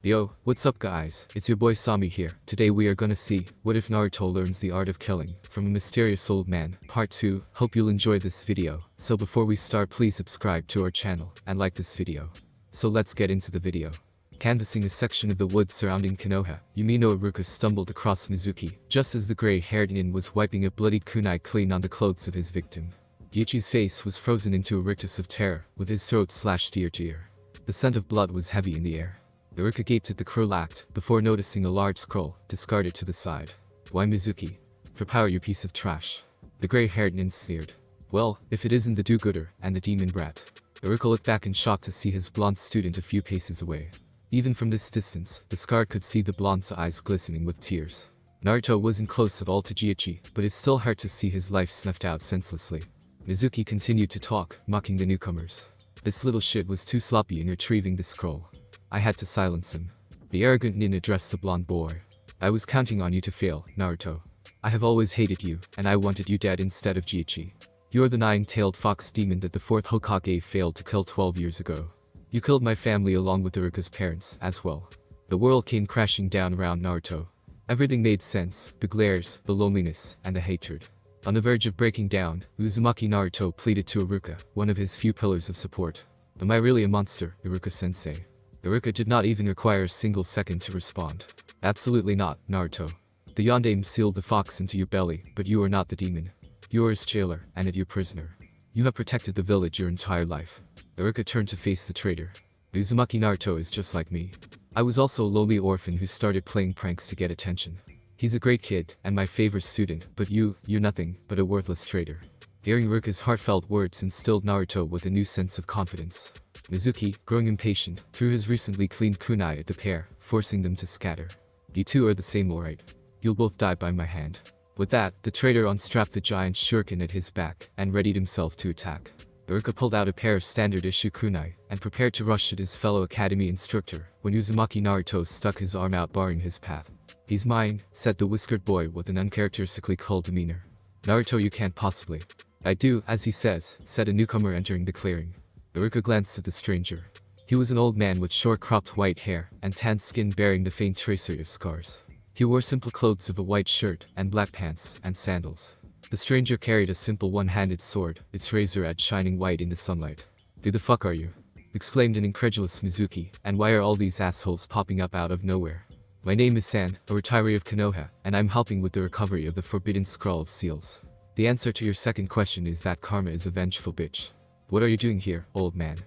Yo, what's up guys, it's your boy Sami here. Today we are gonna see, what if Naruto learns the art of killing, from a mysterious old man, part 2, hope you'll enjoy this video. So before we start please subscribe to our channel, and like this video. So let's get into the video. Canvassing a section of the woods surrounding Konoha, Yumino Iruka stumbled across Mizuki, just as the grey-haired nin was wiping a bloodied kunai clean on the clothes of his victim. Yuichi's face was frozen into a rictus of terror, with his throat slashed ear to ear. The scent of blood was heavy in the air. Iruka gaped at the cruel act, before noticing a large scroll, discarded to the side. Why Mizuki? For power you piece of trash. The grey-haired nin sneered. Well, if it isn't the do-gooder, and the demon brat. Iruka looked back in shock to see his blonde student a few paces away. Even from this distance, the scar could see the blonde's eyes glistening with tears. Naruto wasn't close at all to Jiichi, but it still hurt to see his life snuffed out senselessly. Mizuki continued to talk, mocking the newcomers. This little shit was too sloppy in retrieving the scroll. I had to silence him. The arrogant nin addressed the blonde boy. I was counting on you to fail, Naruto. I have always hated you, and I wanted you dead instead of Jiichi. You're the nine-tailed fox demon that the fourth Hokage failed to kill 12 years ago. You killed my family along with Iruka's parents, as well. The world came crashing down around Naruto. Everything made sense, the glares, the loneliness, and the hatred. On the verge of breaking down, Uzumaki Naruto pleaded to Iruka, one of his few pillars of support. Am I really a monster, Iruka-sensei? Iruka did not even require a single second to respond. Absolutely not, Naruto. The yondaime sealed the fox into your belly, but you are not the demon. You are his jailer, and it your prisoner. You have protected the village your entire life. Iruka turned to face the traitor. Uzumaki Naruto is just like me. I was also a lonely orphan who started playing pranks to get attention. He's a great kid, and my favorite student, but you're nothing, but a worthless traitor. Hearing Iruka's heartfelt words instilled Naruto with a new sense of confidence. Mizuki, growing impatient, threw his recently cleaned kunai at the pair, forcing them to scatter. You two are the same alright. You'll both die by my hand. With that, the traitor unstrapped the giant shuriken at his back, and readied himself to attack. Iruka pulled out a pair of standard-issue kunai, and prepared to rush at his fellow academy instructor, when Uzumaki Naruto stuck his arm out barring his path. He's mine, said the whiskered boy with an uncharacteristically cold demeanor. Naruto, you can't possibly. I do, as he says, said a newcomer entering the clearing. Iruka glanced at the stranger. He was an old man with short-cropped white hair, and tanned skin bearing the faint tracer of scars. He wore simple clothes of a white shirt, and black pants, and sandals. The stranger carried a simple one-handed sword, its razor edge shining white in the sunlight. Who the fuck are you? Exclaimed an incredulous Mizuki, and why are all these assholes popping up out of nowhere? My name is San, a retiree of Konoha, and I'm helping with the recovery of the forbidden scroll of seals. The answer to your second question is that karma is a vengeful bitch. What are you doing here, old man?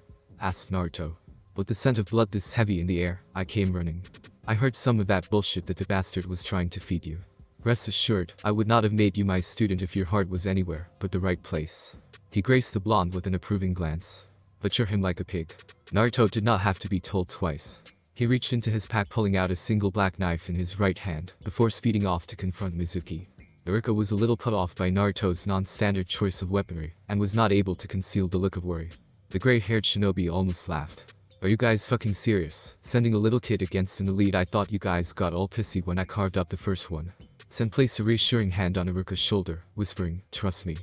Asked Naruto. With the scent of blood this heavy in the air, I came running. I heard some of that bullshit that the bastard was trying to feed you. Rest assured, I would not have made you my student if your heart was anywhere but the right place. He graced the blonde with an approving glance. Butcher him like a pig. Naruto did not have to be told twice. He reached into his pack pulling out a single black knife in his right hand, before speeding off to confront Mizuki. Iruka was a little put off by Naruto's non-standard choice of weaponry, and was not able to conceal the look of worry. The gray-haired shinobi almost laughed. Are you guys fucking serious? Sending a little kid against an elite? I thought you guys got all pissy when I carved up the first one. Sen placed a reassuring hand on Iruka's shoulder, whispering, trust me.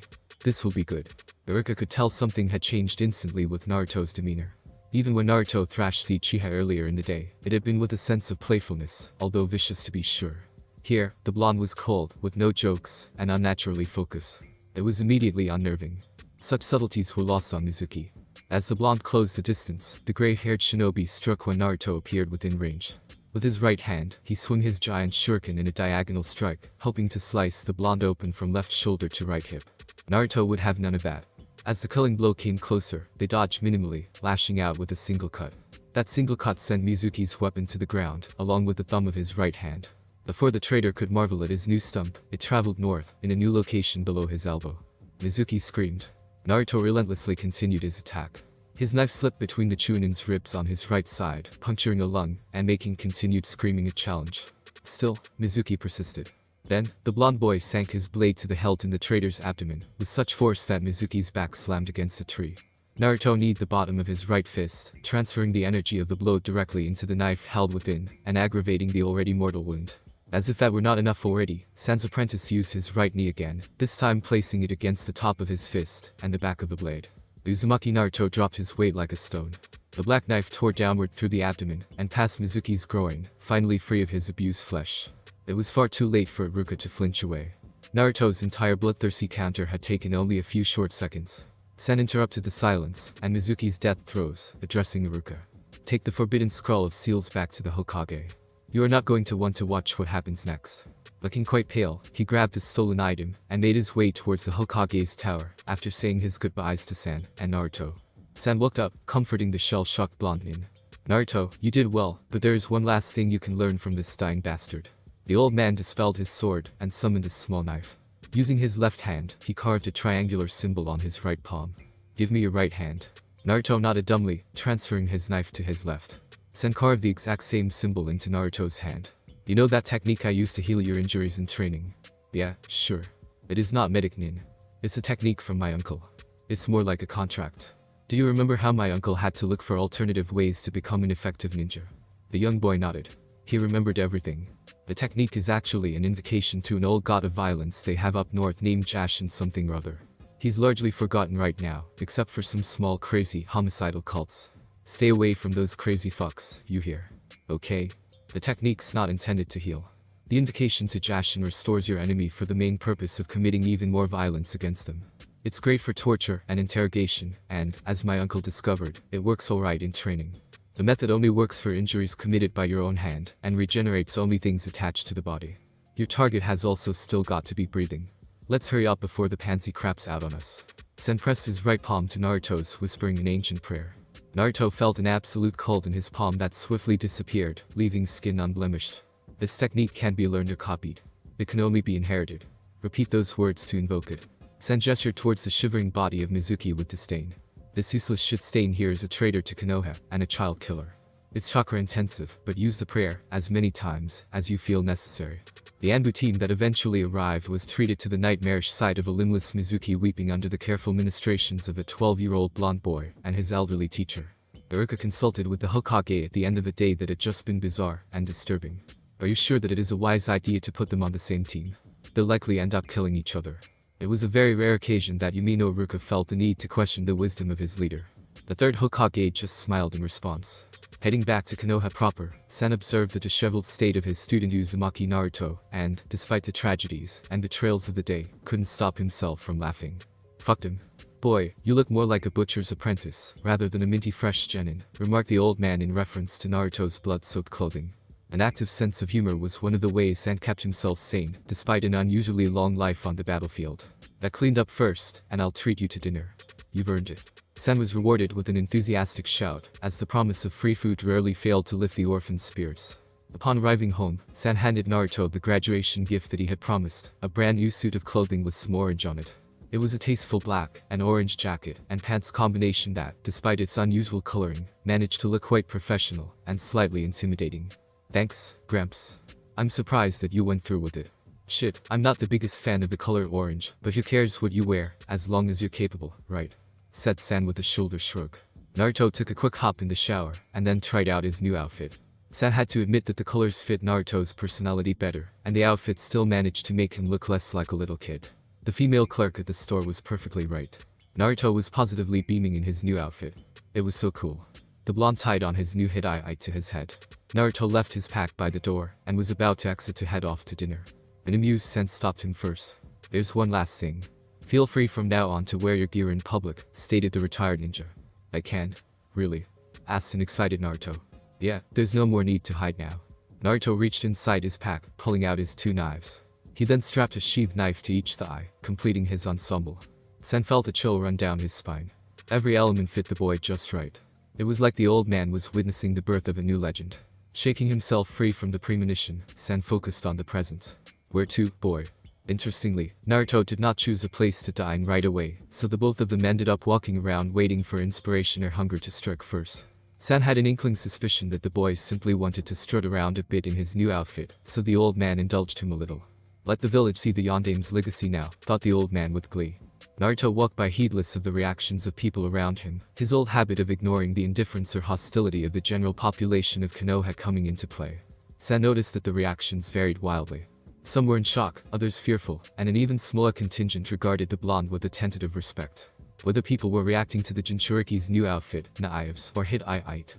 This will be good. Iruka could tell something had changed instantly with Naruto's demeanor. Even when Naruto thrashed the Uchiha earlier in the day, it had been with a sense of playfulness, although vicious to be sure. Here, the blonde was cold, with no jokes, and unnaturally focused. It was immediately unnerving. Such subtleties were lost on Mizuki. As the blonde closed the distance, the gray-haired shinobi struck when Naruto appeared within range. With his right hand, he swung his giant shuriken in a diagonal strike, hoping to slice the blonde open from left shoulder to right hip. Naruto would have none of that. As the killing blow came closer, they dodged minimally, lashing out with a single cut. That single cut sent Mizuki's weapon to the ground, along with the thumb of his right hand. Before the traitor could marvel at his new stump, it traveled north, in a new location below his elbow. Mizuki screamed. Naruto relentlessly continued his attack. His knife slipped between the Chunin's ribs on his right side, puncturing a lung, and making continued screaming a challenge. Still, Mizuki persisted. Then, the blonde boy sank his blade to the hilt in the traitor's abdomen, with such force that Mizuki's back slammed against a tree. Naruto kneed the bottom of his right fist, transferring the energy of the blow directly into the knife held within, and aggravating the already mortal wound. As if that were not enough already, San's apprentice used his right knee again, this time placing it against the top of his fist, and the back of the blade. Uzumaki Naruto dropped his weight like a stone. The black knife tore downward through the abdomen and past Mizuki's groin, finally free of his abused flesh. It was far too late for Iruka to flinch away. Naruto's entire bloodthirsty counter had taken only a few short seconds. Sen interrupted the silence and Mizuki's death throes, addressing Iruka. Take the forbidden scroll of seals back to the Hokage. You are not going to want to watch what happens next. Looking quite pale, he grabbed the stolen item and made his way towards the Hokage's tower after saying his goodbyes to San and Naruto. San looked up, comforting the shell-shocked blonde nin. Naruto, you did well, but there is one last thing you can learn from this dying bastard. The old man dispelled his sword and summoned a small knife. Using his left hand, he carved a triangular symbol on his right palm. Give me your right hand. Naruto nodded dumbly, transferring his knife to his left. Sen carved the exact same symbol into Naruto's hand. You know that technique I used to heal your injuries in training? Yeah, sure. It is not medic nin. It's a technique from my uncle. It's more like a contract. Do you remember how my uncle had to look for alternative ways to become an effective ninja? The young boy nodded. He remembered everything. The technique is actually an invocation to an old god of violence they have up north named Jashin something or other. He's largely forgotten right now, except for some small crazy homicidal cults. Stay away from those crazy fucks, you hear? Okay? The technique's not intended to heal. The invocation to Jashin restores your enemy for the main purpose of committing even more violence against them. It's great for torture and interrogation, and, as my uncle discovered, it works alright in training. The method only works for injuries committed by your own hand, and regenerates only things attached to the body. Your target has also still got to be breathing. Let's hurry up before the pansy craps out on us. Sen pressed his right palm to Naruto's, whispering an ancient prayer. Naruto felt an absolute cold in his palm that swiftly disappeared, leaving skin unblemished. This technique can't be learned or copied. It can only be inherited. Repeat those words to invoke it. Sen gestured towards the shivering body of Mizuki with disdain. This useless shit stain here is a traitor to Konoha and a child killer. It's chakra intensive, but use the prayer as many times as you feel necessary. The Anbu team that eventually arrived was treated to the nightmarish sight of a limbless Mizuki weeping under the careful ministrations of a 12-year-old blonde boy and his elderly teacher. Iruka consulted with the Hokage at the end of a day that had just been bizarre and disturbing. Are you sure that it is a wise idea to put them on the same team? They'll likely end up killing each other. It was a very rare occasion that Yumino Iruka felt the need to question the wisdom of his leader. The third Hokage just smiled in response. Heading back to Konoha proper, Sen observed the disheveled state of his student Uzumaki Naruto and, despite the tragedies and betrayals of the day, couldn't stop himself from laughing. Fucked him. Boy, you look more like a butcher's apprentice, rather than a minty fresh genin, remarked the old man in reference to Naruto's blood-soaked clothing. An active sense of humor was one of the ways Sen kept himself sane, despite an unusually long life on the battlefield. That cleaned up first, and I'll treat you to dinner. You've earned it. Sen was rewarded with an enthusiastic shout, as the promise of free food rarely failed to lift the orphan's spirits. Upon arriving home, Sen handed Naruto the graduation gift that he had promised, a brand new suit of clothing with some orange on it. It was a tasteful black and orange jacket and pants combination that, despite its unusual coloring, managed to look quite professional and slightly intimidating. Thanks, Gramps. I'm surprised that you went through with it. Shit, I'm not the biggest fan of the color orange, but who cares what you wear, as long as you're capable, right? Said San with a shoulder shrug. Naruto took a quick hop in the shower, and then tried out his new outfit. San had to admit that the colors fit Naruto's personality better, and the outfit still managed to make him look less like a little kid. The female clerk at the store was perfectly right. Naruto was positively beaming in his new outfit. It was so cool. The blonde tied on his new hidai to his head. Naruto left his pack by the door, and was about to exit to head off to dinner. An amused Sen stopped him first. There's one last thing. Feel free from now on to wear your gear in public, stated the retired ninja. I can? Really? Asked an excited Naruto. Yeah, there's no more need to hide now. Naruto reached inside his pack, pulling out his two knives. He then strapped a sheathed knife to each thigh, completing his ensemble. Sen felt a chill run down his spine. Every element fit the boy just right. It was like the old man was witnessing the birth of a new legend. Shaking himself free from the premonition, Sen focused on the present. Where to, boy? Interestingly, Naruto did not choose a place to dine right away, so the both of them ended up walking around waiting for inspiration or hunger to strike first. San had an inkling suspicion that the boy simply wanted to strut around a bit in his new outfit, so the old man indulged him a little. Let the village see the Yondame's legacy now, thought the old man with glee. Naruto walked by heedless of the reactions of people around him, his old habit of ignoring the indifference or hostility of the general population of Konoha coming into play. San noticed that the reactions varied wildly. Some were in shock, others fearful, and an even smaller contingent regarded the blonde with a tentative respect. Whether people were reacting to the Jinchuriki's new outfit, knives, or hit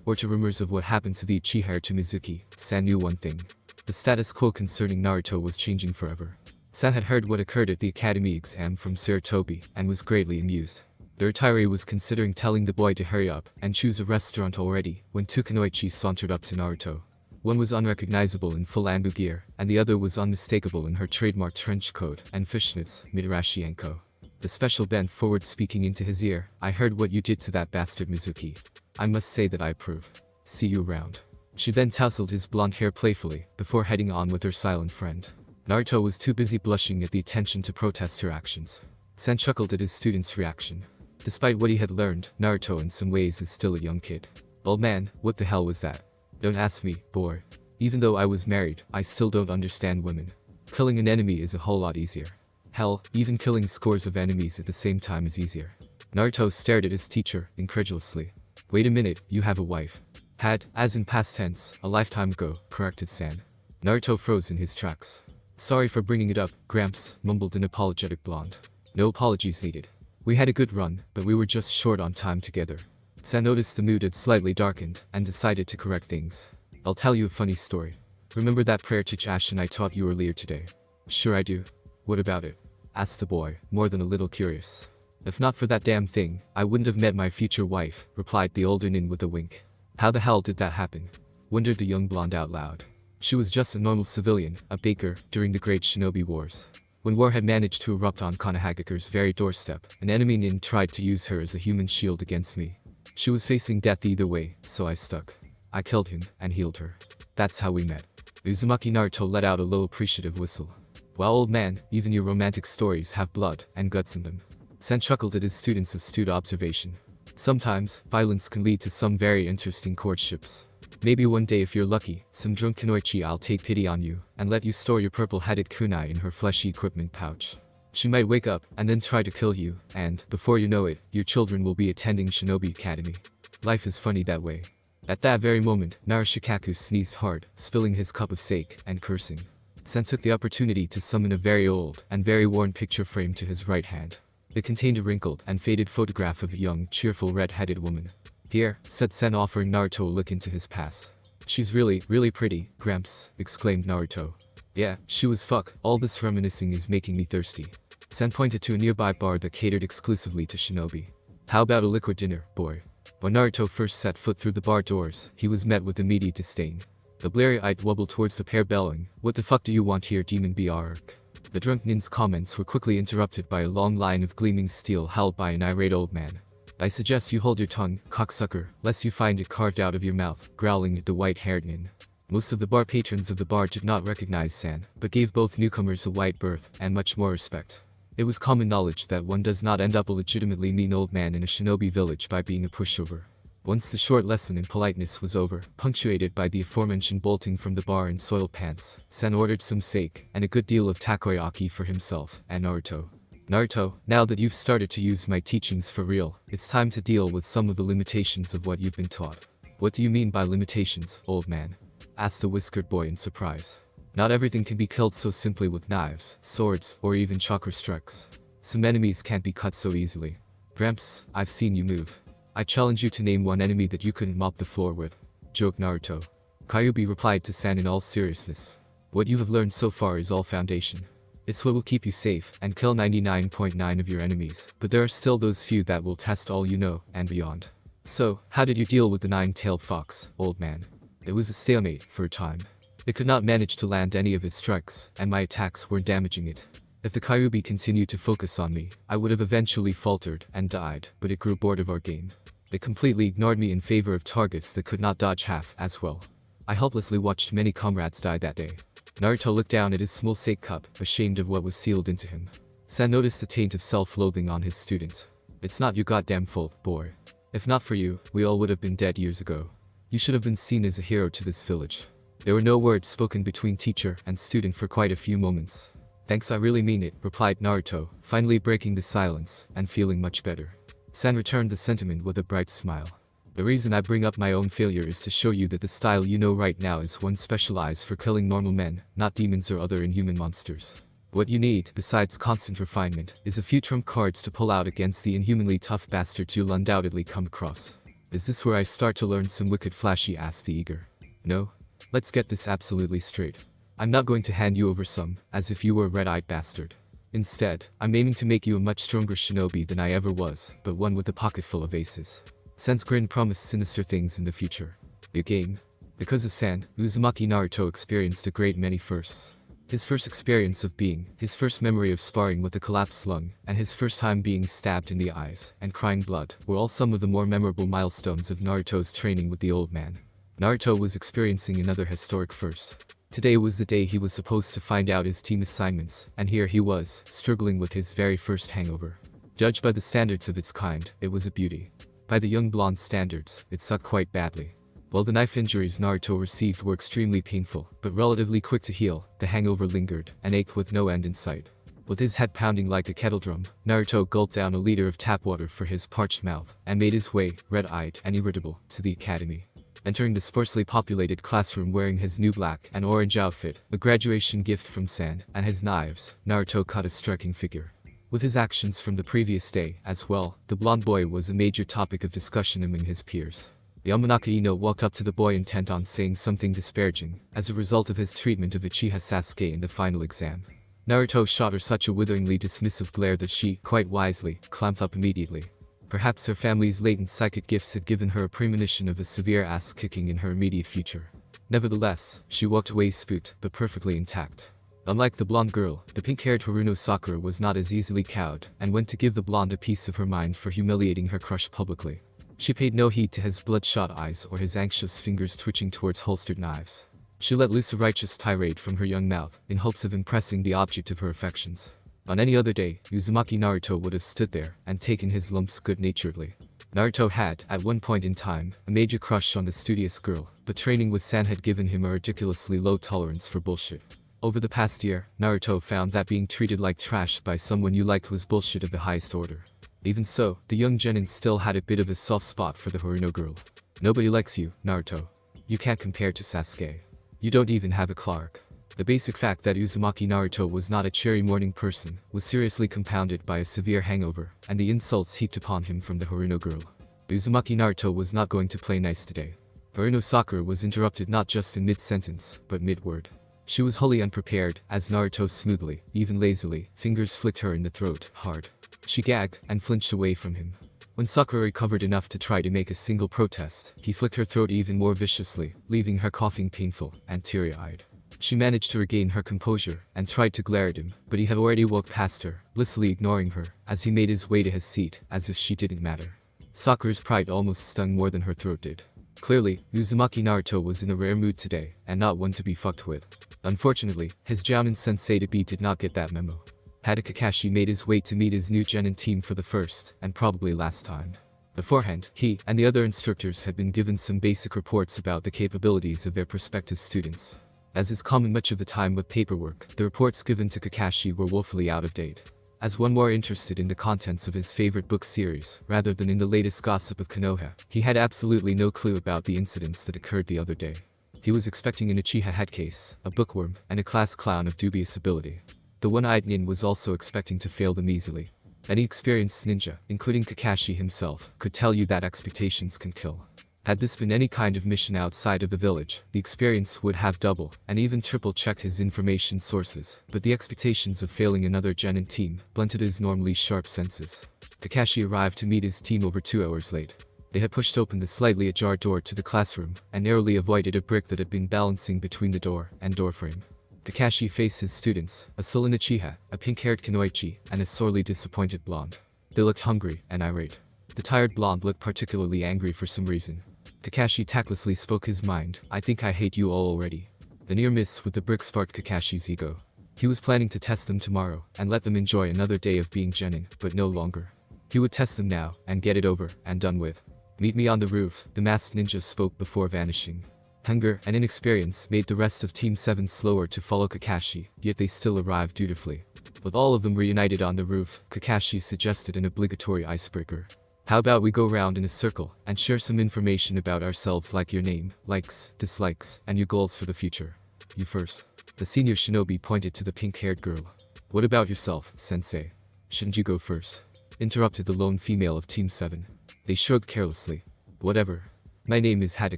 or to rumors of what happened to the Uchiha to Mizuki, San knew one thing. The status quo concerning Naruto was changing forever. San had heard what occurred at the academy exam from Sarutobi, and was greatly amused. The retiree was considering telling the boy to hurry up and choose a restaurant already, when two kunoichi sauntered up to Naruto. One was unrecognizable in full Anbu gear, and the other was unmistakable in her trademark trench coat and fishnets, Mitarashi Enko. The special bent forward, speaking into his ear, "I heard what you did to that bastard Mizuki. I must say that I approve. See you around." She then tousled his blonde hair playfully, before heading on with her silent friend. Naruto was too busy blushing at the attention to protest her actions. San chuckled at his student's reaction. Despite what he had learned, Naruto in some ways is still a young kid. "Old man, what the hell was that? Don't ask me, boy. Even though I was married, I still don't understand women. Killing an enemy is a whole lot easier. Hell, even killing scores of enemies at the same time is easier." Naruto stared at his teacher, incredulously. "Wait a minute, you have a wife." "Had, as in past tense, a lifetime ago," corrected San. Naruto froze in his tracks. "Sorry for bringing it up, Gramps," mumbled an apologetic blonde. "No apologies needed. We had a good run, but we were just short on time together." San noticed the mood had slightly darkened, and decided to correct things. "I'll tell you a funny story. Remember that prayer to Jashin I taught you earlier today?" "Sure I do. What about it?" asked the boy, more than a little curious. "If not for that damn thing, I wouldn't have met my future wife," replied the older nin with a wink. "How the hell did that happen?" wondered the young blonde out loud. "She was just a normal civilian, a baker, during the Great Shinobi Wars. When war had managed to erupt on Konohagakure's very doorstep, an enemy nin tried to use her as a human shield against me. She was facing death either way, so I stuck. I killed him, and healed her. That's how we met." Uzumaki Naruto let out a low appreciative whistle. "Well, old man, even your romantic stories have blood and guts in them." San chuckled at his student's astute observation. "Sometimes, violence can lead to some very interesting courtships. Maybe one day if you're lucky, some drunk kunoichi I'll take pity on you, and let you store your purple-headed kunai in her fleshy equipment pouch. She might wake up, and then try to kill you, and, before you know it, your children will be attending Shinobi Academy. Life is funny that way." At that very moment, Narashikaku sneezed hard, spilling his cup of sake, and cursing. San took the opportunity to summon a very old and very worn picture frame to his right hand. It contained a wrinkled and faded photograph of a young, cheerful red-headed woman. "Here," said Sen, offering Naruto a look into his past. "She's really, really pretty, Gramps," exclaimed Naruto. "Yeah, she was fuck, all this reminiscing is making me thirsty." Sen pointed to a nearby bar that catered exclusively to shinobi. "How about a liquid dinner, boy?" When Naruto first set foot through the bar doors, he was met with immediate disdain. The bleary-eyed wobbled towards the pair, bellowing, "What the fuck do you want here, demon brk?" The drunk nin's comments were quickly interrupted by a long line of gleaming steel held by an irate old man. "I suggest you hold your tongue, cocksucker, lest you find it carved out of your mouth," growling at the white-haired nin. Most of the bar patrons of the bar did not recognize San, but gave both newcomers a wide berth and much more respect. It was common knowledge that one does not end up a legitimately mean old man in a shinobi village by being a pushover. Once the short lesson in politeness was over, punctuated by the aforementioned bolting from the bar in soiled pants, San ordered some sake and a good deal of takoyaki for himself and Naruto. "Naruto, now that you've started to use my teachings for real, it's time to deal with some of the limitations of what you've been taught." "What do you mean by limitations, old man?" asked the whiskered boy in surprise. "Not everything can be killed so simply with knives, swords, or even chakra strikes. Some enemies can't be cut so easily. Gramps, I've seen you move. I challenge you to name one enemy that you couldn't mop the floor with," joked Naruto. Kyuubi replied to San in all seriousness. "What you have learned so far is all foundation. It's what will keep you safe and kill 99.9 of your enemies, but there are still those few that will test all you know and beyond. So, how did you deal with the nine-tailed fox, old man?" "It was a stalemate for a time. It could not manage to land any of its strikes, and my attacks weren't damaging it. If the Kyuubi continued to focus on me, I would have eventually faltered and died, but it grew bored of our game. It completely ignored me in favor of targets that could not dodge half as well. I helplessly watched many comrades die that day." Naruto looked down at his small sake cup, ashamed of what was sealed into him. San noticed the taint of self-loathing on his student. "It's not your goddamn fault, boy. If not for you, we all would have been dead years ago. You should have been seen as a hero to this village." There were no words spoken between teacher and student for quite a few moments. "Thanks, I really mean it," replied Naruto, finally breaking the silence and feeling much better. San returned the sentiment with a bright smile. "The reason I bring up my own failure is to show you that the style you know right now is one specialized for killing normal men, not demons or other inhuman monsters. What you need, besides constant refinement, is a few trump cards to pull out against the inhumanly tough bastards you'll undoubtedly come across. Is this where I start to learn some wicked flashy? Asked the eager. No? Let's get this absolutely straight. I'm not going to hand you over some, as if you were a red-eyed bastard. Instead, I'm aiming to make you a much stronger shinobi than I ever was, but one with a pocket full of aces. San's grin promised sinister things in the future. A game. Because of San, Uzumaki Naruto experienced a great many firsts. His first experience of being, his first memory of sparring with a collapsed lung, and his first time being stabbed in the eyes, and crying blood, were all some of the more memorable milestones of Naruto's training with the old man. Naruto was experiencing another historic first. Today was the day he was supposed to find out his team assignments, and here he was, struggling with his very first hangover. Judged by the standards of its kind, it was a beauty. By the young blonde's standards, it sucked quite badly. While the knife injuries Naruto received were extremely painful, but relatively quick to heal, the hangover lingered, and ached with no end in sight. With his head pounding like a kettle drum, Naruto gulped down a liter of tap water for his parched mouth, and made his way, red-eyed and irritable, to the academy. Entering the sparsely populated classroom wearing his new black and orange outfit, a graduation gift from San, and his knives, Naruto caught a striking figure. With his actions from the previous day, as well, the blonde boy was a major topic of discussion among his peers. Yamanaka Ino walked up to the boy intent on saying something disparaging, as a result of his treatment of Uchiha Sasuke in the final exam. Naruto shot her such a witheringly dismissive glare that she, quite wisely, clamped up immediately. Perhaps her family's latent psychic gifts had given her a premonition of a severe ass-kicking in her immediate future. Nevertheless, she walked away spooked, but perfectly intact. Unlike the blonde girl, the pink-haired Haruno Sakura was not as easily cowed, and went to give the blonde a piece of her mind for humiliating her crush publicly. She paid no heed to his bloodshot eyes or his anxious fingers twitching towards holstered knives. She let loose a righteous tirade from her young mouth, in hopes of impressing the object of her affections. On any other day, Uzumaki Naruto would have stood there, and taken his lumps good-naturedly. Naruto had, at one point in time, a major crush on the studious girl, but training with San had given him a ridiculously low tolerance for bullshit. Over the past year, Naruto found that being treated like trash by someone you liked was bullshit of the highest order. Even so, the young genin still had a bit of a soft spot for the Haruno girl. Nobody likes you, Naruto. You can't compare to Sasuke. You don't even have a Clark. The basic fact that Uzumaki Naruto was not a cheery morning person was seriously compounded by a severe hangover, and the insults heaped upon him from the Haruno girl. Uzumaki Naruto was not going to play nice today. Haruno Sakura was interrupted not just in mid-sentence, but mid-word. She was wholly unprepared, as Naruto smoothly, even lazily, fingers flicked her in the throat, hard. She gagged, and flinched away from him. When Sakura recovered enough to try to make a single protest, he flicked her throat even more viciously, leaving her coughing painful, and teary-eyed. She managed to regain her composure, and tried to glare at him, but he had already walked past her, blissfully ignoring her, as he made his way to his seat, as if she didn't matter. Sakura's pride almost stung more than her throat did. Clearly, Uzumaki Naruto was in a rare mood today, and not one to be fucked with. Unfortunately, his Jounin sensei-to-be did not get that memo. Had Kakashi made his way to meet his new genin team for the first, and probably last time. Beforehand, he and the other instructors had been given some basic reports about the capabilities of their prospective students. As is common much of the time with paperwork, the reports given to Kakashi were woefully out of date. As one more interested in the contents of his favorite book series, rather than in the latest gossip of Konoha, he had absolutely no clue about the incidents that occurred the other day. He was expecting an Uchiha headcase, a bookworm, and a class clown of dubious ability. The one-eyed nin was also expecting to fail them easily. Any experienced ninja, including Kakashi himself, could tell you that expectations can kill. Had this been any kind of mission outside of the village, the experience would have double, and even triple-checked his information sources, but the expectations of failing another genin team blunted his normally sharp senses. Kakashi arrived to meet his team over 2 hours late. They had pushed open the slightly ajar door to the classroom, and narrowly avoided a brick that had been balancing between the door and doorframe. Kakashi faced his students, a sullen Uchiha, a pink-haired Kunoichi, and a sorely disappointed blonde. They looked hungry and irate. The tired blonde looked particularly angry for some reason. Kakashi tactlessly spoke his mind. "I think I hate you all already." The near miss with the brick sparked Kakashi's ego. He was planning to test them tomorrow, and let them enjoy another day of being genin, but no longer. He would test them now, and get it over, and done with. "Meet me on the roof," the masked ninja spoke before vanishing. Hunger and inexperience made the rest of Team 7 slower to follow Kakashi, yet they still arrived dutifully. With all of them reunited on the roof, Kakashi suggested an obligatory icebreaker. "How about we go round in a circle, and share some information about ourselves, like your name, likes, dislikes, and your goals for the future. You first." The senior shinobi pointed to the pink-haired girl. What about yourself, sensei? Shouldn't you go first? Interrupted the lone female of Team 7. They shrugged carelessly. Whatever. My name is Hada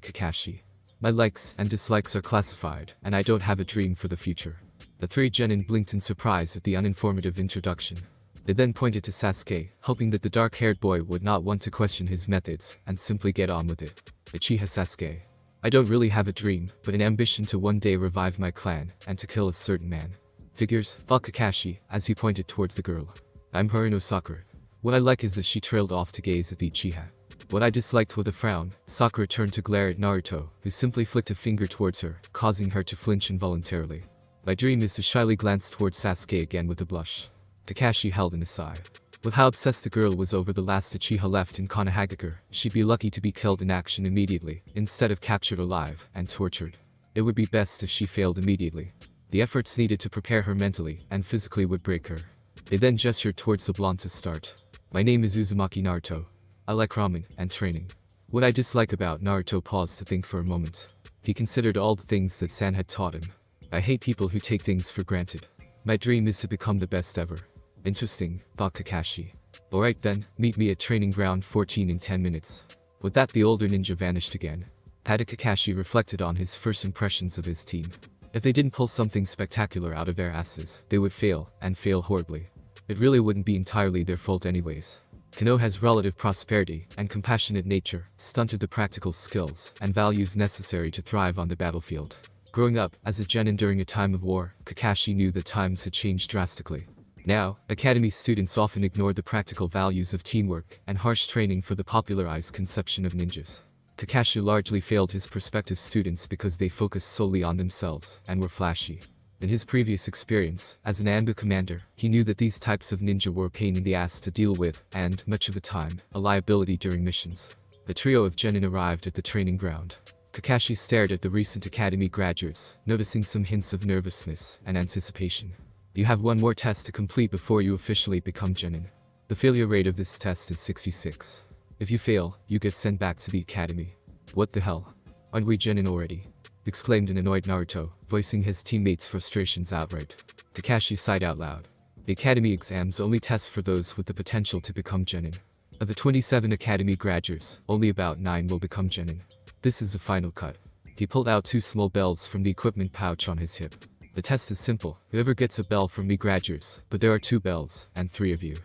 Kakashi. My likes and dislikes are classified, and I don't have a dream for the future. The three genin blinked in surprise at the uninformative introduction. They then pointed to Sasuke, hoping that the dark-haired boy would not want to question his methods and simply get on with it. Uchiha Sasuke. I don't really have a dream, but an ambition to one day revive my clan and to kill a certain man. Figures, thought Kakashi, as he pointed towards the girl. I'm Haruno Sakura. What I like is that she trailed off to gaze at the Uchiha. What I disliked with a frown, Sakura turned to glare at Naruto, who simply flicked a finger towards her, causing her to flinch involuntarily. My dream is to shyly glance towards Sasuke again with a blush. Kakashi held in a sigh. With how obsessed the girl was over the last Uchiha left in Konohagakure, she'd be lucky to be killed in action immediately, instead of captured alive and tortured. It would be best if she failed immediately. The efforts needed to prepare her mentally and physically would break her. They then gestured towards the blonde to start. My name is Uzumaki Naruto. I like ramen and training. What I dislike about Naruto paused to think for a moment. He considered all the things that San had taught him. I hate people who take things for granted. My dream is to become the best ever. Interesting, thought Kakashi. Alright then, meet me at training ground 14 in 10 minutes. With that, the older ninja vanished again. Hada Kakashi reflected on his first impressions of his team. If they didn't pull something spectacular out of their asses, they would fail, and fail horribly. It really wouldn't be entirely their fault anyways. Konoha's relative prosperity and compassionate nature stunted the practical skills and values necessary to thrive on the battlefield. Growing up as a genin during a time of war, Kakashi knew that times had changed drastically. Now, academy students often ignored the practical values of teamwork and harsh training for the popularized conception of ninjas. Kakashi largely failed his prospective students because they focused solely on themselves and were flashy. In his previous experience, as an Anbu commander, he knew that these types of ninja were a pain in the ass to deal with and, much of the time, a liability during missions. The trio of genin arrived at the training ground. Kakashi stared at the recent academy graduates, noticing some hints of nervousness and anticipation. You have one more test to complete before you officially become genin. The failure rate of this test is 66. If you fail, you get sent back to the academy. What the hell? Aren't we genin already? Exclaimed an annoyed Naruto, voicing his teammates' frustrations outright. Kakashi sighed out loud. The academy exams only test for those with the potential to become genin. Of the 27 academy graduates, only about 9 will become genin. This is the final cut. He pulled out 2 small bells from the equipment pouch on his hip. The test is simple. Whoever gets a bell from me graduates, but there are 2 bells, and 3 of you.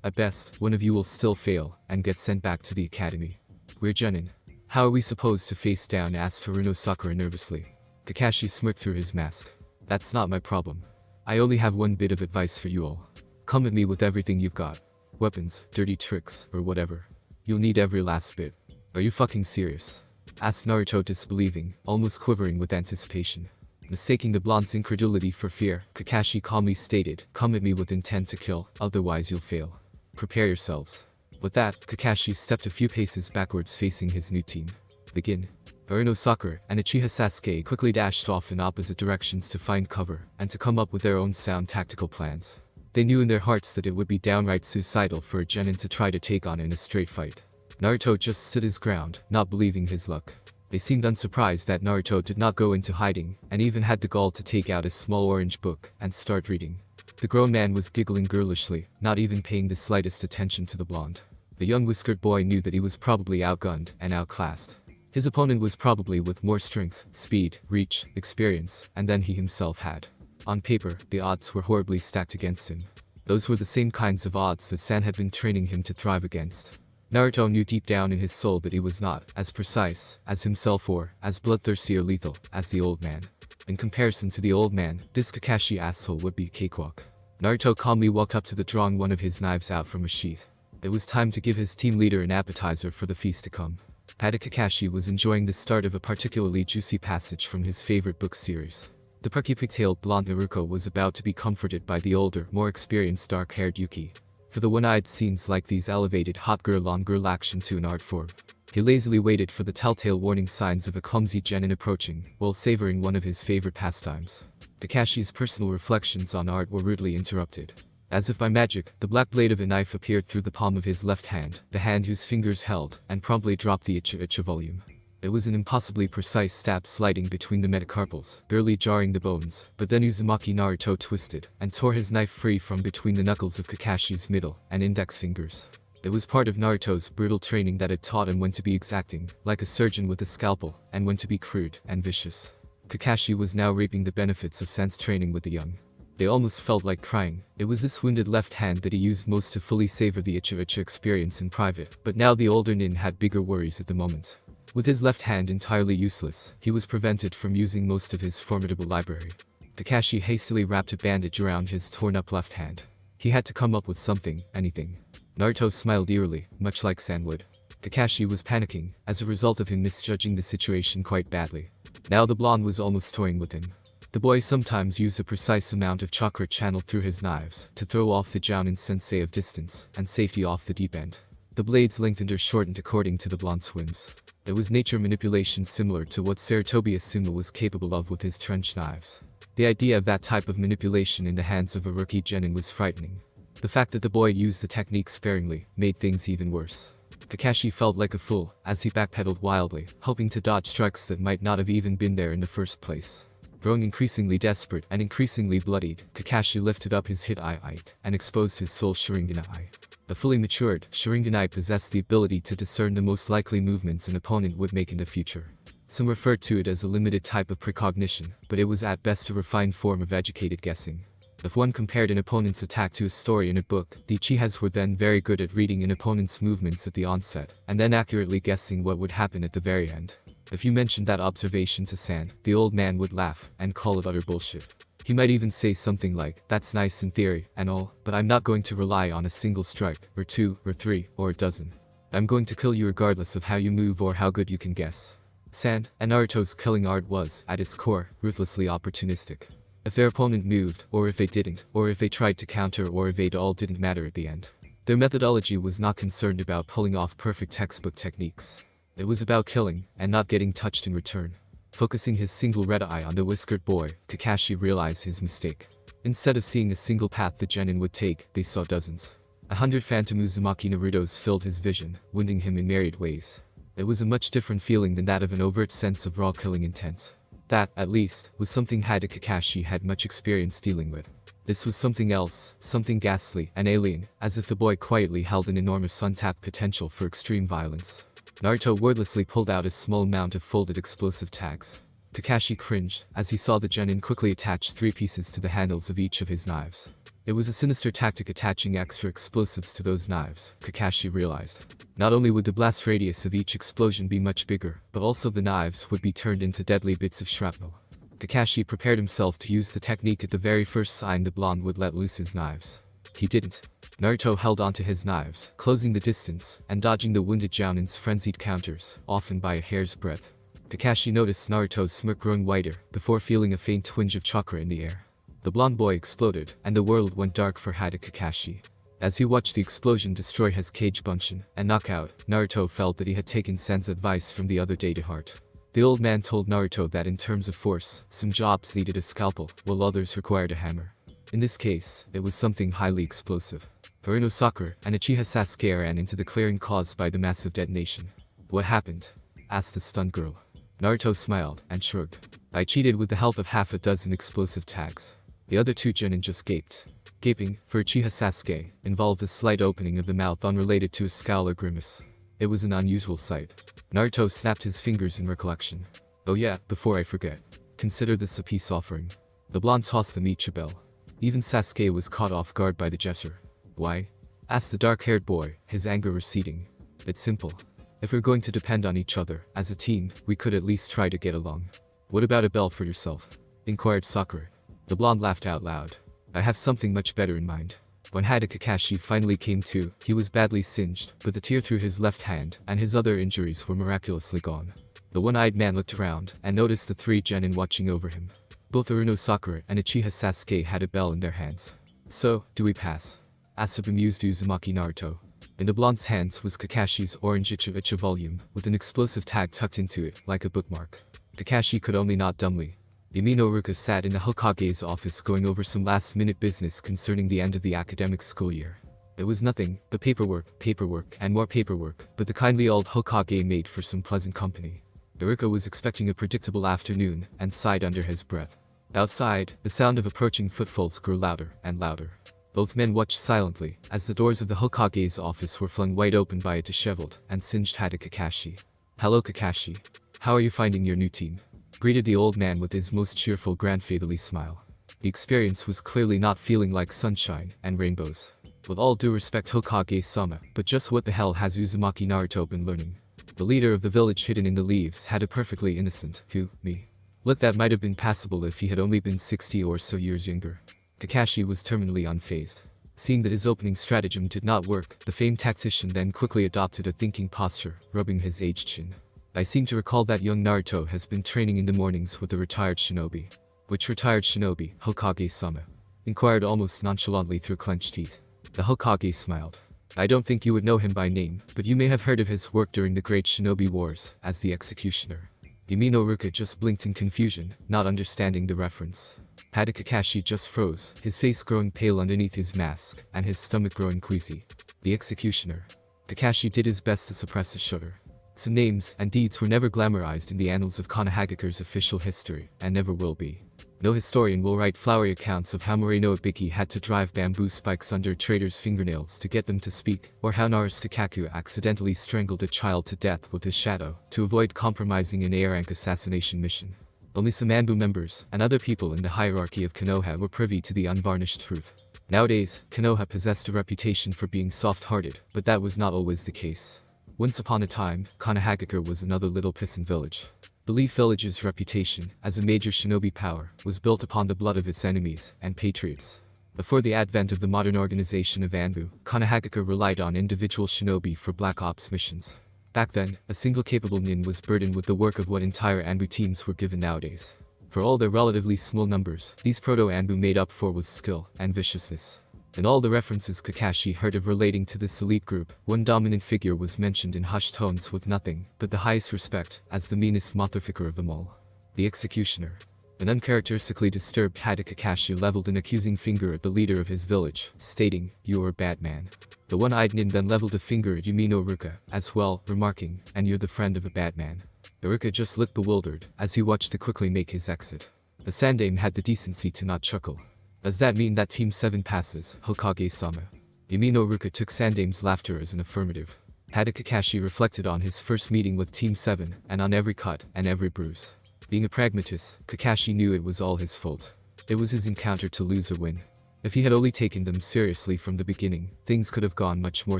At best, one of you will still fail, and get sent back to the academy. We're genin. How are we supposed to face down? Asked Haruno Sakura nervously. Kakashi smirked through his mask. That's not my problem. I only have one bit of advice for you all. Come at me with everything you've got. Weapons, dirty tricks, or whatever. You'll need every last bit. Are you fucking serious? Asked Naruto, disbelieving, almost quivering with anticipation. Mistaking the blonde's incredulity for fear, Kakashi calmly stated, come at me with intent to kill, otherwise you'll fail. Prepare yourselves. With that, Kakashi stepped a few paces backwards facing his new team. Begin. Haruno Sakura and Uchiha Sasuke quickly dashed off in opposite directions to find cover and to come up with their own sound tactical plans. They knew in their hearts that it would be downright suicidal for a genin to try to take on in a straight fight. Naruto just stood his ground, not believing his luck. They seemed unsurprised that Naruto did not go into hiding and even had the gall to take out a small orange book and start reading. The grown man was giggling girlishly, not even paying the slightest attention to the blonde. The young whiskered boy knew that he was probably outgunned and outclassed. His opponent was probably with more strength, speed, reach, experience, and than he himself had. On paper, the odds were horribly stacked against him. Those were the same kinds of odds that San had been training him to thrive against. Naruto knew deep down in his soul that he was not as precise as himself or as bloodthirsty or lethal as the old man. In comparison to the old man, this Kakashi asshole would be a cakewalk. Naruto calmly walked up to the drawing one of his knives out from a sheath. It was time to give his team leader an appetizer for the feast to come. Hada Kakashi was enjoying the start of a particularly juicy passage from his favorite book series. The perky pigtailed blonde Naruto was about to be comforted by the older, more experienced dark-haired Yuki. For the one-eyed scenes like these elevated hot girl-on-girl action to an art form. He lazily waited for the telltale warning signs of a clumsy genin approaching, while savoring one of his favorite pastimes. Kakashi's personal reflections on art were rudely interrupted. As if by magic, the black blade of a knife appeared through the palm of his left hand, the hand whose fingers held, and promptly dropped the Icha volume. It was an impossibly precise stab sliding between the metacarpals, barely jarring the bones, but then Uzumaki Naruto twisted, and tore his knife free from between the knuckles of Kakashi's middle and index fingers. It was part of Naruto's brutal training that had taught him when to be exacting, like a surgeon with a scalpel, and when to be crude and vicious. Kakashi was now reaping the benefits of Sans training with the young. They almost felt like crying. It was this wounded left hand that he used most to fully savor the Icha experience in private, but now the older Nin had bigger worries at the moment. With his left hand entirely useless, he was prevented from using most of his formidable library. Kakashi hastily wrapped a bandage around his torn-up left hand. He had to come up with something, anything. Naruto smiled eerily, much like San would. Kakashi was panicking, as a result of him misjudging the situation quite badly. Now the blonde was almost toying with him. The boy sometimes used a precise amount of chakra channeled through his knives to throw off the Jounin sensei of distance and safety off the deep end. The blades lengthened or shortened according to the blonde's whims. It was nature manipulation similar to what Saratobi Asuma was capable of with his trench knives. The idea of that type of manipulation in the hands of a rookie genin was frightening. The fact that the boy used the technique sparingly made things even worse. Kakashi felt like a fool as he backpedaled wildly, hoping to dodge strikes that might not have even been there in the first place. Growing increasingly desperate and increasingly bloodied, Kakashi lifted up his hit-eye and exposed his soul Sharingan-eye. A fully matured Sharingan-eye possessed the ability to discern the most likely movements an opponent would make in the future. Some referred to it as a limited type of precognition, but it was at best a refined form of educated guessing. If one compared an opponent's attack to a story in a book, the Uchihas were then very good at reading an opponent's movements at the onset, and then accurately guessing what would happen at the very end. If you mentioned that observation to San, the old man would laugh and call it utter bullshit. He might even say something like, "That's nice in theory and all, but I'm not going to rely on a single strike, or two, or three, or a dozen. I'm going to kill you regardless of how you move or how good you can guess." San and Naruto's killing art was, at its core, ruthlessly opportunistic. If their opponent moved, or if they didn't, or if they tried to counter or evade, all didn't matter at the end. Their methodology was not concerned about pulling off perfect textbook techniques. It was about killing, and not getting touched in return. Focusing his single red eye on the whiskered boy, Kakashi realized his mistake. Instead of seeing a single path the genin would take, they saw dozens. 100 phantom Uzumaki Narutos filled his vision, wounding him in myriad ways. It was a much different feeling than that of an overt sense of raw killing intent. That, at least, was something Haida Kakashi had much experience dealing with. This was something else, something ghastly and alien, as if the boy quietly held an enormous untapped potential for extreme violence. Naruto wordlessly pulled out a small amount of folded explosive tags. Kakashi cringed as he saw the genin quickly attach 3 pieces to the handles of each of his knives. It was a sinister tactic attaching extra explosives to those knives, Kakashi realized. Not only would the blast radius of each explosion be much bigger, but also the knives would be turned into deadly bits of shrapnel. Kakashi prepared himself to use the technique at the very first sign the blonde would let loose his knives. He didn't. Naruto held onto his knives, closing the distance, and dodging the wounded Jounin's frenzied counters, often by a hair's breadth. Kakashi noticed Naruto's smirk growing wider, before feeling a faint twinge of chakra in the air. The blonde boy exploded, and the world went dark for Haida Kakashi. As he watched the explosion destroy his cage bunchen and knock out, Naruto felt that he had taken San's advice from the other day to heart. The old man told Naruto that in terms of force, some jobs needed a scalpel, while others required a hammer. In this case, it was something highly explosive. Ueno Sakura and Uchiha Sasuke ran into the clearing caused by the massive detonation. "What happened?" asked the stunned girl. Naruto smiled and shrugged. "I cheated with the help of half a dozen explosive tags." The other 2 genin just gaped. Gaping, for Uchiha Sasuke, involved a slight opening of the mouth unrelated to a scowl or grimace. It was an unusual sight. Naruto snapped his fingers in recollection. "Oh yeah, before I forget. Consider this a peace offering." The blonde tossed them each a bell. Even Sasuke was caught off guard by the gesture. "Why?" asked the dark-haired boy, his anger receding. "It's simple. If we're going to depend on each other, as a team, we could at least try to get along." "What about a bell for yourself?" inquired Sakura. The blonde laughed out loud. "I have something much better in mind." When Haida Kakashi finally came to, he was badly singed, but the tear through his left hand, and his other injuries were miraculously gone. The one-eyed man looked around, and noticed the 3 genin watching over him. Both Ueno Sakura and Uchiha Sasuke had a bell in their hands. "So, do we pass?" asked a bemused Uzumaki Naruto. In the blonde's hands was Kakashi's orange Icha volume, with an explosive tag tucked into it, like a bookmark. Kakashi could only nod dumbly. Yamino Ruka sat in the Hokage's office going over some last-minute business concerning the end of the academic school year. It was nothing but paperwork, and more paperwork, but the kindly old Hokage made for some pleasant company. Iruka was expecting a predictable afternoon and sighed under his breath. Outside, the sound of approaching footfalls grew louder and louder. Both men watched silently as the doors of the Hokage's office were flung wide open by a disheveled and singed head Kakashi. "Hello Kakashi. How are you finding your new team?" greeted the old man with his most cheerful grandfatherly smile. The experience was clearly not feeling like sunshine and rainbows. "With all due respect Hokage-sama, but just what the hell has Uzumaki Naruto been learning?" The leader of the village hidden in the leaves had a perfectly innocent, me. Look, that might have been passable if he had only been 60 or so years younger. Kakashi was terminally unfazed. Seeing that his opening stratagem did not work, the famed tactician then quickly adopted a thinking posture, rubbing his aged chin. "I seem to recall that young Naruto has been training in the mornings with a retired shinobi." "Which retired shinobi, Hokage-sama?" inquired almost nonchalantly through clenched teeth. The Hokage smiled. "I don't think you would know him by name, but you may have heard of his work during the Great Shinobi Wars, as the Executioner." Yumino Ruka just blinked in confusion, not understanding the reference. Pada Kakashi just froze, his face growing pale underneath his mask, and his stomach growing queasy. The Executioner. Kakashi did his best to suppress a shudder. Some names and deeds were never glamorized in the annals of Konohagakure's official history, and never will be. No historian will write flowery accounts of how Moreno Ibiki had to drive bamboo spikes under traders' fingernails to get them to speak, or how Naruto Kaku accidentally strangled a child to death with his shadow to avoid compromising an A-rank assassination mission. Only some Anbu members and other people in the hierarchy of Konoha were privy to the unvarnished truth. Nowadays, Konoha possessed a reputation for being soft-hearted, but that was not always the case. Once upon a time, Konohagakure was another little peasant village. The Leaf Village's reputation, as a major shinobi power, was built upon the blood of its enemies and patriots. Before the advent of the modern organization of Anbu, Konohagakure relied on individual shinobi for Black Ops missions. Back then, a single capable nin was burdened with the work of what entire Anbu teams were given nowadays. For all their relatively small numbers, these proto-Anbu made up for with skill and viciousness. In all the references Kakashi heard of relating to this elite group, one dominant figure was mentioned in hushed tones with nothing but the highest respect, as the meanest motherfucker of them all. The Executioner. An uncharacteristically disturbed Pada Kakashi leveled an accusing finger at the leader of his village, stating, "You are a bad man." The one-eyed nin then leveled a finger at Yumino Ruka, as well, remarking, "And you're the friend of a bad man." Iruka just looked bewildered, as he watched to quickly make his exit. The Sandame had the decency to not chuckle. "Does that mean that Team 7 passes, Hokage-sama?" Yumino Ruka took Sandame's laughter as an affirmative. Pada Kakashi reflected on his first meeting with Team 7, and on every cut and every bruise. Being a pragmatist, Kakashi knew it was all his fault. It was his encounter to lose or win. If he had only taken them seriously from the beginning, things could have gone much more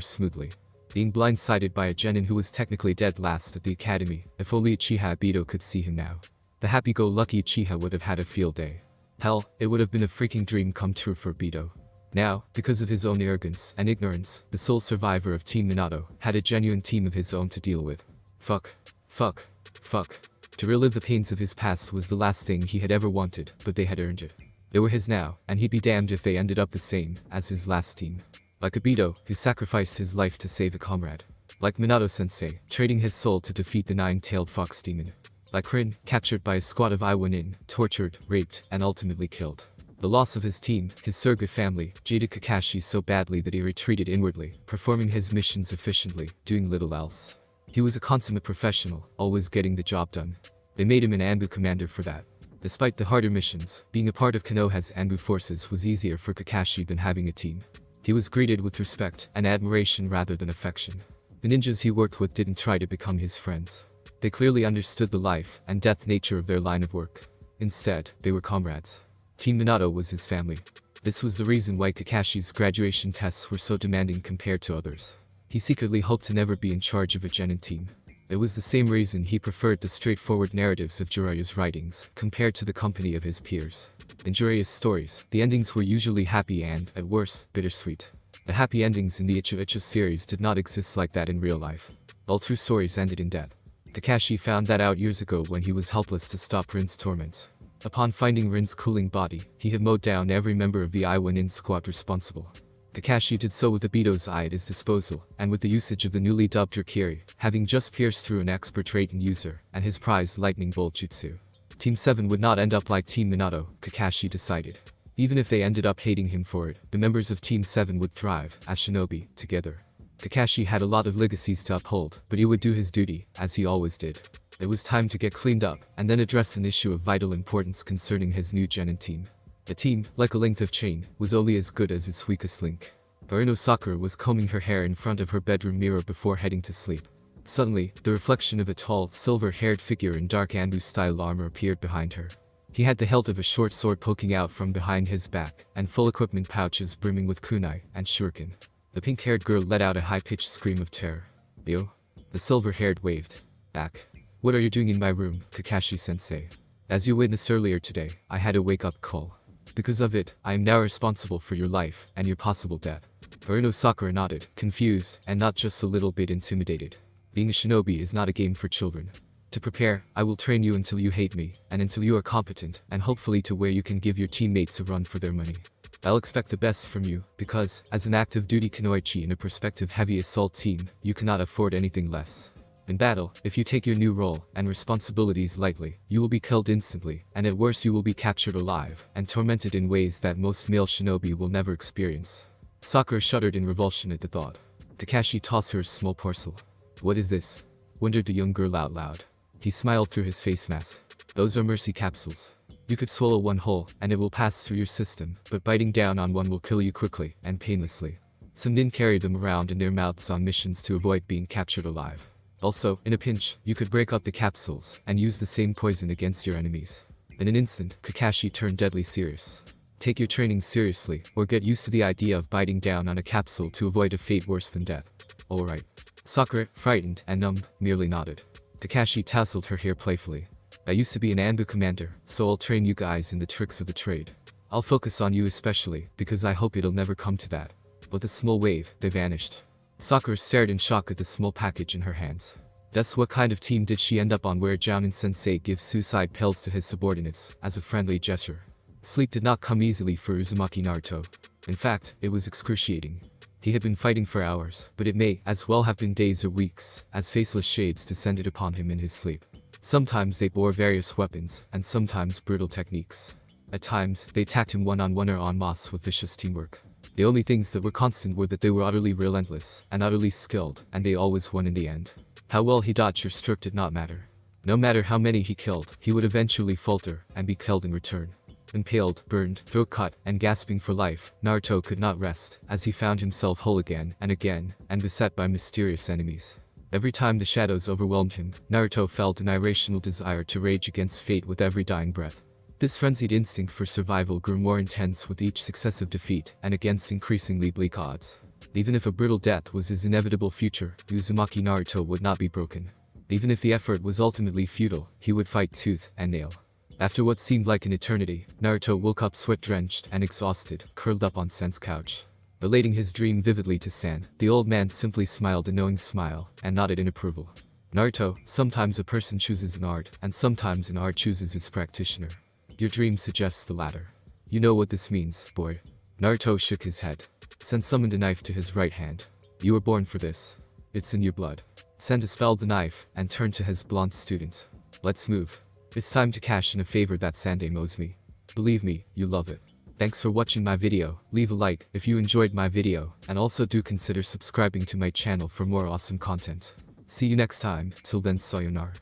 smoothly. Being blindsided by a genin who was technically dead last at the academy, if only Uchiha Obito could see him now. The happy-go-lucky Uchiha would have had a field day. Hell, it would have been a freaking dream come true for Obito. Now, because of his own arrogance and ignorance, the sole survivor of Team Minato had a genuine team of his own to deal with. Fuck. To relive the pains of his past was the last thing he had ever wanted, but they had earned it. They were his now, and he'd be damned if they ended up the same as his last team. Like Obito, who sacrificed his life to save a comrade. Like Minato-sensei, trading his soul to defeat the nine-tailed fox demon. Like Rin, captured by a squad of Iwa nin, tortured, raped, and ultimately killed. The loss of his team, his surrogate family, jaded Kakashi so badly that he retreated inwardly, performing his missions efficiently, doing little else. He was a consummate professional, always getting the job done. They made him an Anbu commander for that. Despite the harder missions, being a part of Konoha's Anbu forces was easier for Kakashi than having a team. He was greeted with respect and admiration rather than affection. The ninjas he worked with didn't try to become his friends. They clearly understood the life and death nature of their line of work. Instead, they were comrades. Team Minato was his family. This was the reason why Kakashi's graduation tests were so demanding compared to others. He secretly hoped to never be in charge of a genin team. It was the same reason he preferred the straightforward narratives of Jiraiya's writings, compared to the company of his peers. In Jiraiya's stories, the endings were usually happy and, at worst, bittersweet. The happy endings in the Icha Icha series did not exist like that in real life. All true stories ended in death. Kakashi found that out years ago when he was helpless to stop Rin's torment. Upon finding Rin's cooling body, he had mowed down every member of the Iwa nin squad responsible. Kakashi did so with Obito's eye at his disposal, and with the usage of the newly dubbed Drakiri, having just pierced through an expert Raiden user, and his prized lightning bolt jutsu. Team 7 would not end up like Team Minato, Kakashi decided. Even if they ended up hating him for it, the members of Team 7 would thrive, as shinobi, together. Kakashi had a lot of legacies to uphold, but he would do his duty, as he always did. It was time to get cleaned up, and then address an issue of vital importance concerning his new genin team. The team, like a length of chain, was only as good as its weakest link. Naruto Sakura was combing her hair in front of her bedroom mirror before heading to sleep. Suddenly, the reflection of a tall, silver-haired figure in dark Anbu-style armor appeared behind her. He had the hilt of a short sword poking out from behind his back, and full equipment pouches brimming with kunai and shuriken. The pink-haired girl let out a high-pitched scream of terror. "Yo?" The silver-haired waved back. "What are you doing in my room, Kakashi-sensei? As you witnessed earlier today, I had a wake-up call. Because of it, I am now responsible for your life and your possible death." Naruto Sakura nodded, confused, and not just a little bit intimidated. Being a shinobi is not a game for children. To prepare, I will train you until you hate me, and until you are competent, and hopefully to where you can give your teammates a run for their money. I'll expect the best from you, because, as an active duty kunoichi in a prospective heavy assault team, you cannot afford anything less. In battle, if you take your new role and responsibilities lightly, you will be killed instantly, and at worst you will be captured alive, and tormented in ways that most male shinobi will never experience. Sakura shuddered in revulsion at the thought. Kakashi tossed her a small parcel. "What is this?" wondered the young girl out loud. He smiled through his face mask. "Those are mercy capsules. You could swallow one whole, and it will pass through your system, but biting down on one will kill you quickly and painlessly. Some nin carry them around in their mouths on missions to avoid being captured alive. Also, in a pinch, you could break up the capsules and use the same poison against your enemies." In an instant, Kakashi turned deadly serious. "Take your training seriously, or get used to the idea of biting down on a capsule to avoid a fate worse than death." "Alright." Sakura, frightened and numb, merely nodded. Kakashi tousled her hair playfully. "I used to be an Anbu commander, so I'll train you guys in the tricks of the trade. I'll focus on you especially, because I hope it'll never come to that." With a small wave, they vanished. Sakura stared in shock at the small package in her hands. Thus what kind of team did she end up on where Jounin-sensei gives suicide pills to his subordinates, as a friendly gesture? Sleep did not come easily for Uzumaki Naruto. In fact, it was excruciating. He had been fighting for hours, but it may as well have been days or weeks, as faceless shades descended upon him in his sleep. Sometimes they bore various weapons, and sometimes brutal techniques. At times, they attacked him one-on-one or en masse with vicious teamwork. The only things that were constant were that they were utterly relentless, and utterly skilled, and they always won in the end. How well he dodged or struck did not matter. No matter how many he killed, he would eventually falter, and be killed in return. Impaled, burned, throat cut, and gasping for life, Naruto could not rest, as he found himself whole again, and beset by mysterious enemies. Every time the shadows overwhelmed him, Naruto felt an irrational desire to rage against fate with every dying breath. This frenzied instinct for survival grew more intense with each successive defeat, and against increasingly bleak odds. Even if a brutal death was his inevitable future, Uzumaki Naruto would not be broken. Even if the effort was ultimately futile, he would fight tooth and nail. After what seemed like an eternity, Naruto woke up sweat-drenched and exhausted, curled up on Sen's couch. Relating his dream vividly to Sen, the old man simply smiled a knowing smile, and nodded in approval. "Naruto, sometimes a person chooses an art, and sometimes an art chooses its practitioner. Your dream suggests the latter. You know what this means, boy." Naruto shook his head. Sen summoned a knife to his right hand. "You were born for this. It's in your blood." Sen dispelled the knife, and turned to his blonde student. "Let's move. It's time to cash in a favor that Sandai owes me. Believe me, you love it." Thanks for watching my video. Leave a like if you enjoyed my video, and also do consider subscribing to my channel for more awesome content. See you next time. Till then, sayonara.